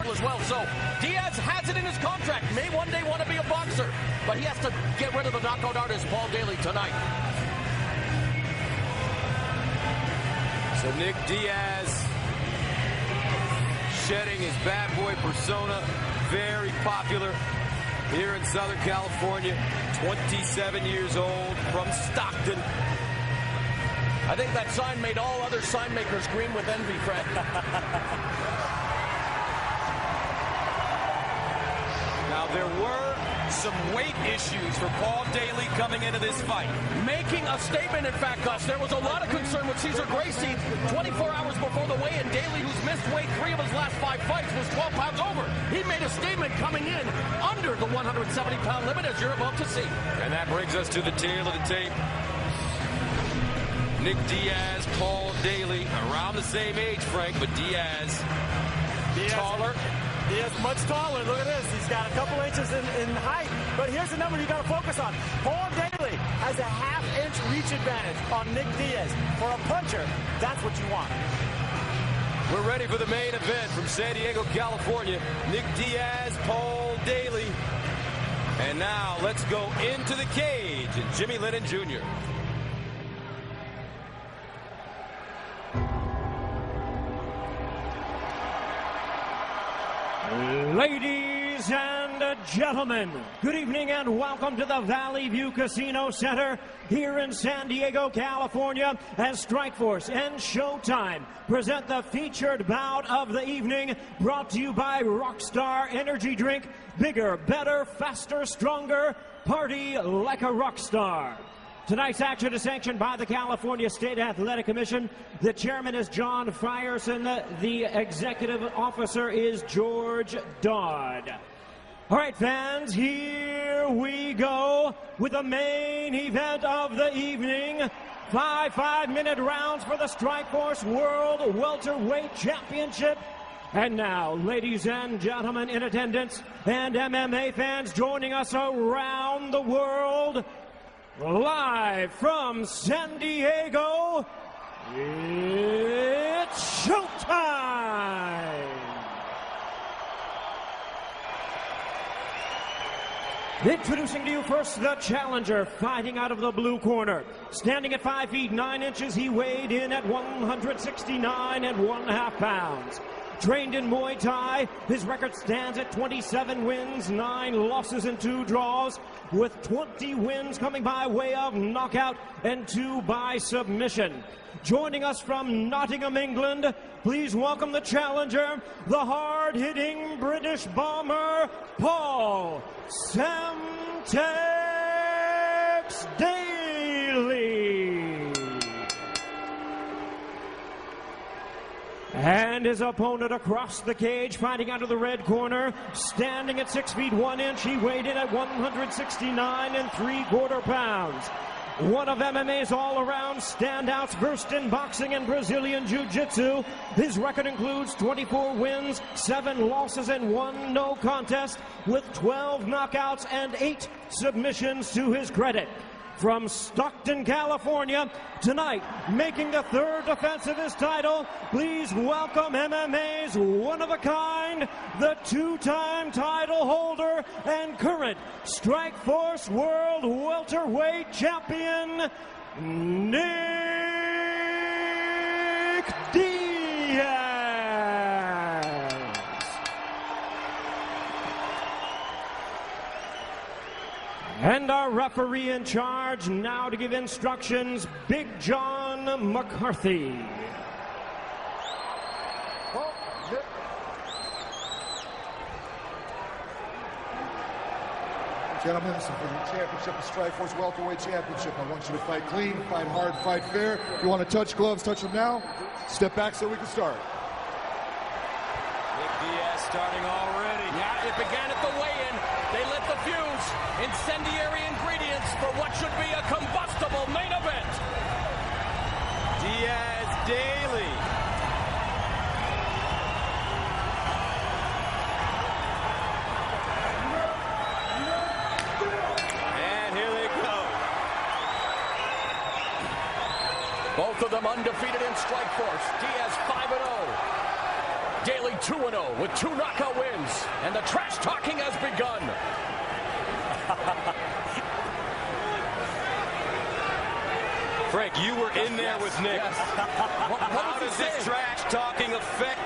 as well. So Diaz has it in his contract. May one day want to be a boxer, but he has to get rid of the knockout artist Paul+Дейли tonight. So Nik Diaz shedding his bad boy persona, very popular here in Southern California, 27 years old, from Stockton. I think that sign made all other sign makers green with envy, Fred. Now, there were some weight issues for Paul+Дейli coming into this fight. Making a statement, in fact, Gus. There was a lot of concern with Cesar Gracie 24 hours before the weigh-in. Daly, who's missed weight 3 of his last 5 fights, was 12 pounds over. He made a statement coming in under the 170-pound limit, as you're about to see. And that brings us to the tail of the tape. Nik Diaz, Paul+Дейli, around the same age, Frank, but Diaz taller. Diaz much taller. Look at this. He's got a couple inches in height. But here's the number you got to focus on. Paul+Дейli has a half-inch reach advantage on Nik Diaz. For a puncher, that's what you want. We're ready for the main event from San Diego, California. Nik Diaz, Paul+Дейli. And now let's go into the cage and Jimmy Lennon Jr. Ladies and gentlemen, good evening and welcome to the Valley View Casino Center here in San Diego, California, as Strikeforce and Showtime present the featured bout of the evening, brought to you by Rockstar Energy Drink. Bigger, better, faster, stronger, party like a rock star. Tonight's action is sanctioned by the California State Athletic Commission. The chairman is John Frierson. The executive officer is George Dodd. All right, fans, here we go with the main event of the evening. 5 5-minute rounds for the Strikeforce World Welterweight Championship. And now, ladies and gentlemen in attendance and MMA fans joining us around the world, live from San Diego, it's showtime! Introducing to you first the challenger, fighting out of the blue corner. Standing at 5 feet 9 inches, he weighed in at 169 1/2 pounds. Trained in Muay Thai, his record stands at 27 wins, 9 losses, and 2 draws, with 20 wins coming by way of knockout and 2 by submission. Joining us from Nottingham, England, please welcome the challenger, the hard-hitting British bomber, Paul Daly. And his opponent across the cage, fighting out of the red corner, standing at 6 feet 1 inch. He weighed in at 169 3/4 pounds. One of MMA's all-around standouts, versed in boxing and Brazilian Jiu-Jitsu. His record includes 24 wins, 7 losses, and 1 no contest, with 12 knockouts and 8 submissions to his credit. From Stockton, California, tonight, making the 3rd defense of his title, please welcome MMA's one-of-a-kind, the 2-time title holder and current Strikeforce World Welterweight Champion, Nik Diaz. And our referee in charge now to give instructions, Big John McCarthy. Gentlemen, this is for the championship, the Strikeforce Welterweight Championship. I want you to fight clean, fight hard, fight fair. If you want to touch gloves, touch them now. Step back so we can start. Nik Diaz starting already. Yeah, it began at the weigh-in. They lit the fuse. Incendiary ingredients for what should be a combustible main event. Diaz Daly. And here they go. Both of them undefeated in Strikeforce. Diaz 5-0. Daily 2-0 with 2 knockout wins, and the trash talking has begun. Frank, you were in there with Nick. Yes. How does this trash talking affect?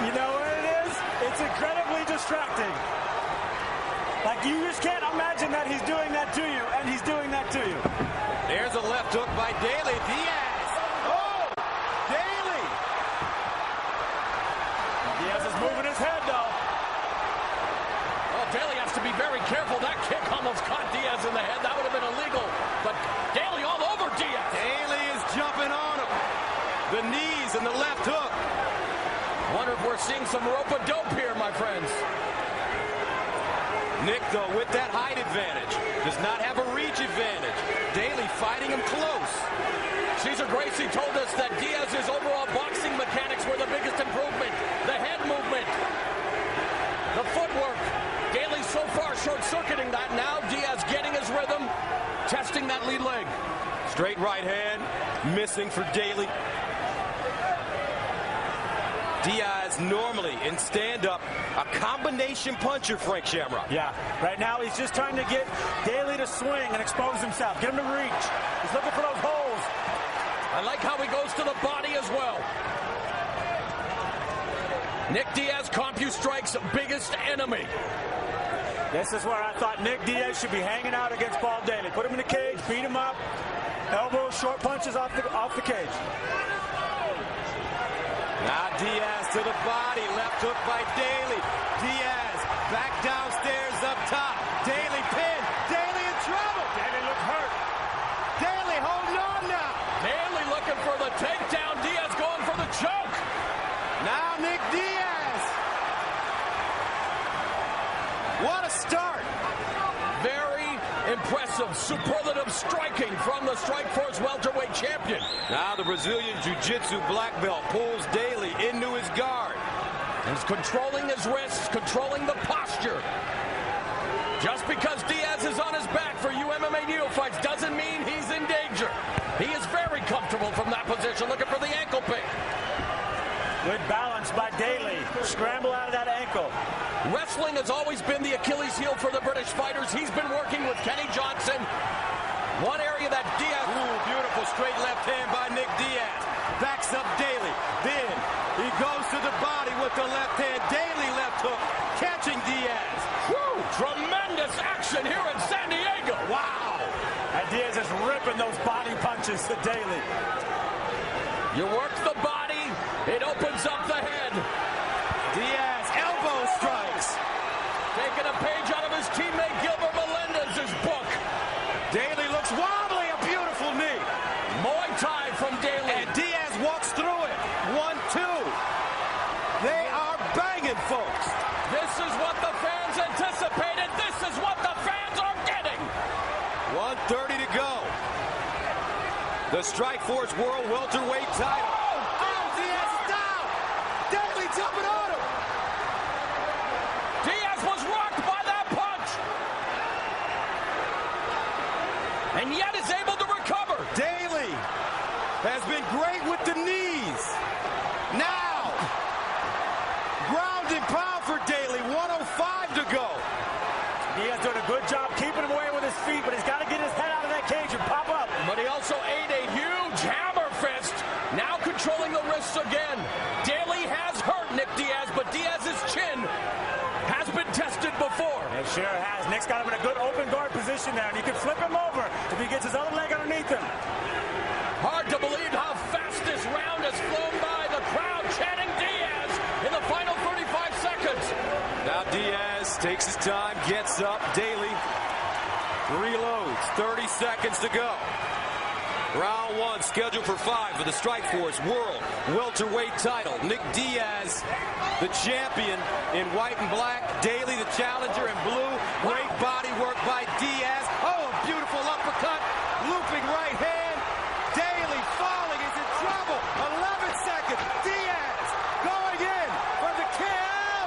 You know what it is? It's incredibly distracting. Like, you just can't imagine that he's doing that to you, and he's doing that to you. There's a left hook by Daly. Diaz. Oh! Daly! Diaz is moving his head, though. Oh, Daly has to be very careful. That kick almost caught Diaz in the head. That would have been illegal. But Daly all over Diaz. Daly is jumping on him. The knees and the left hook. Wonder if we're seeing some rope-a-dope here, my friends. Nick, though, with that height advantage, does not have a reach advantage. Daly fighting him close. Cesar Gracie told us that Diaz's overall boxing mechanics were the biggest improvement. The head movement, the footwork. Daly so far short-circuiting that. Now Diaz getting his rhythm, testing that lead leg. Straight right hand, missing for Daly. Diaz normally in stand-up a combination puncher, Frank Shamrock. Yeah, right now he's just trying to get Daly to swing and expose himself, get him to reach. He's looking for those holes. I like how he goes to the body as well. Nick Diaz, CompuStrike's biggest enemy. This is where I thought Nick Diaz should be hanging out against Paul Daly. Put him in the cage, beat him up, elbows, short punches off the cage. Now Diaz to the body, left hook by Daly. Diaz back downstairs up top. Daly pinned. Daly in trouble. Daly looks hurt. Daly holding on now. Daly looking for the takedown. Diaz going for the choke. Now Nick Diaz. What a start. Very impressive, superlative striking from the Strikeforce welterweight champion. Now the Brazilian Jiu-Jitsu black belt pulls Daly into his guard. He's controlling his wrists, controlling the posture. Just because Diaz is on his back for MMA neophytes doesn't mean he's in danger. He is very comfortable from that position, looking for the ankle pick. Good balance by Daly. Scramble out of that ankle. Wrestling has always been the Achilles heel for the British fighters. He's been working with Kenny Johnson. One area that Diaz... Ooh, beautiful straight left hand by Nick Diaz. Backs up Daly. Then he goes to the body with the left hand. Daly left hook, catching Diaz. Whew, tremendous action here in San Diego. Wow. And Diaz is ripping those body punches to Daly. You work the body, it opens up the head. Diaz, elbow strikes. Taking a page out of his teammate Gilbert Melendez's book. Daly looks wobbly, a beautiful knee. Muay Thai from Daly. And Diaz walks through it. 1-2. They are banging, folks. This is what the fans anticipated. This is what the fans are getting. 1:30 to go. The Strikeforce World Welterweight title. Oh, Diaz is down. Daly jumping on him. Diaz was rocked by that punch. And yet is able to recover. Daly has been great with the knees. Now, ground and pound for Daly. 1:05 to go. Diaz doing a good job keeping him away with his feet, but he's got to get his head out of that cage and pop up. But he also ate a huge hammer fist. Now controlling the wrists again. Daly has hurt Nick Diaz, but Diaz's chin has been tested before. It sure has. Nick's got him in a good open guard position there, and he can flip him over if he gets his other leg underneath him. Hard to believe how fast this round has flown by. The crowd chanting Diaz in the final 35 seconds. Now Diaz takes his time, gets up. Daly reloads. 30 seconds to go. Round one scheduled for 5 for the Strikeforce World Welterweight title. Nick Diaz, the champion in white and black. Daly, the challenger in blue. Great body work by Diaz. Oh, a beautiful uppercut. Looping right hand. Daly falling. Is in trouble. 11 seconds. Diaz going in for the kill.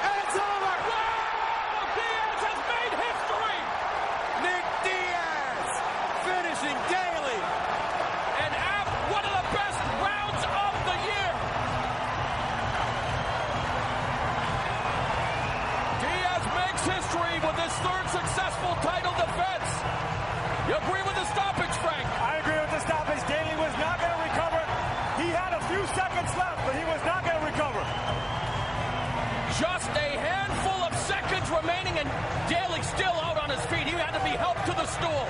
And it's over. Wow! Diaz has made history. Nick Diaz finishing Daly. And one of the best rounds of the year. but he was not going to recover. Just a handful of seconds remaining, and Daly still out on his feet. He had to be helped to the stool.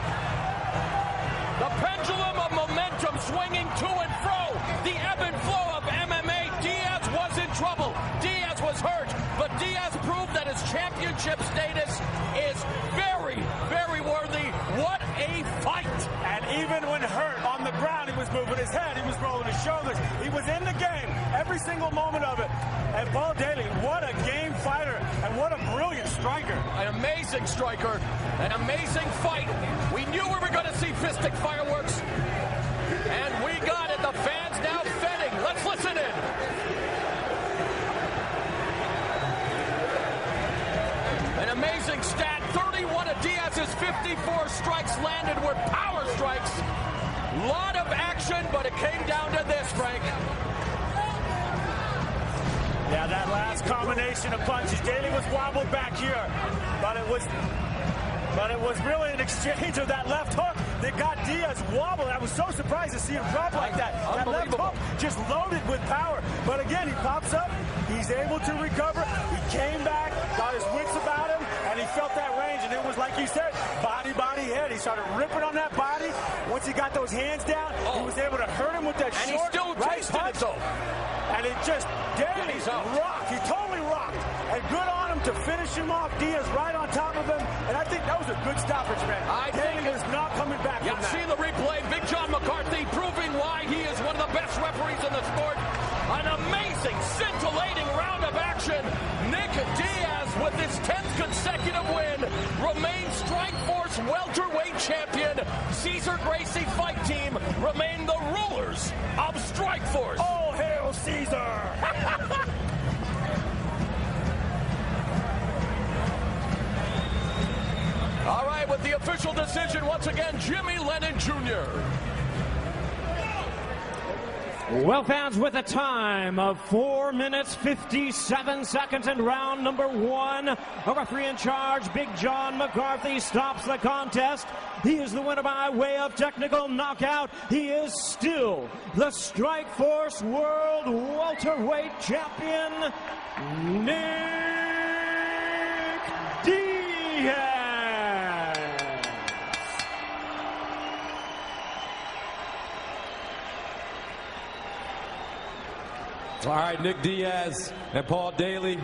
The pendulum of momentum swinging to and fro. The ebb and flow of MMA. Diaz was in trouble. Diaz was hurt, but Diaz proved that his championship status is very, very worthy. What a fight! And even when hurt on the ground, he was moving his head, he was rolling his shoulders. He was in the game every single moment of it. And Paul Daly, what a game fighter, and what a brilliant striker. An amazing striker, an amazing fight. We knew we were going to see fistic fireworks, and we got it. The fans now fetting. Let's listen in. An amazing stat. 31 of Diaz's 54 strikes landed were power strikes. Lot of action, but it came down to this, Frank. Yeah, that last combination of punches. Daly was wobbled back here, but it was really an exchange of that left hook that got Diaz wobbled. I was so surprised to see him drop like that. That left hook just loaded with power. But again, he pops up. He's able to recover. He came back, got his wits about him, and he felt that range. And it was like you said, body, head. He started ripping on that body. Once he got those hands down, he was able to hurt him with that and short he still right tasted punch. it, though. And it just, Daly rocked. He totally rocked. And good on him to finish him off. Diaz right on top of him. And I think that was a good stoppage, man. Daly was not coming back from that. See the replay. Big John McCarthy proving why he is one of the best referees in the sport. An amazing, scintillating round of action. Nik Diaz, with his 10th consecutive win, remains Strikeforce welterweight champion. Cesar Gracie fight team remain the rulers of Strikeforce. Oh, hail Caesar! All right, with the official decision, once again, Jimmy Lennon Jr. Well, fans, with a time of 4 minutes, 57 seconds in round number 1, a referee in charge, Big John McCarthy, stops the contest. He is the winner by way of technical knockout. He is still the Strikeforce World Welterweight Champion, Nik Diaz. All right, Nik Diaz and Paul Daly.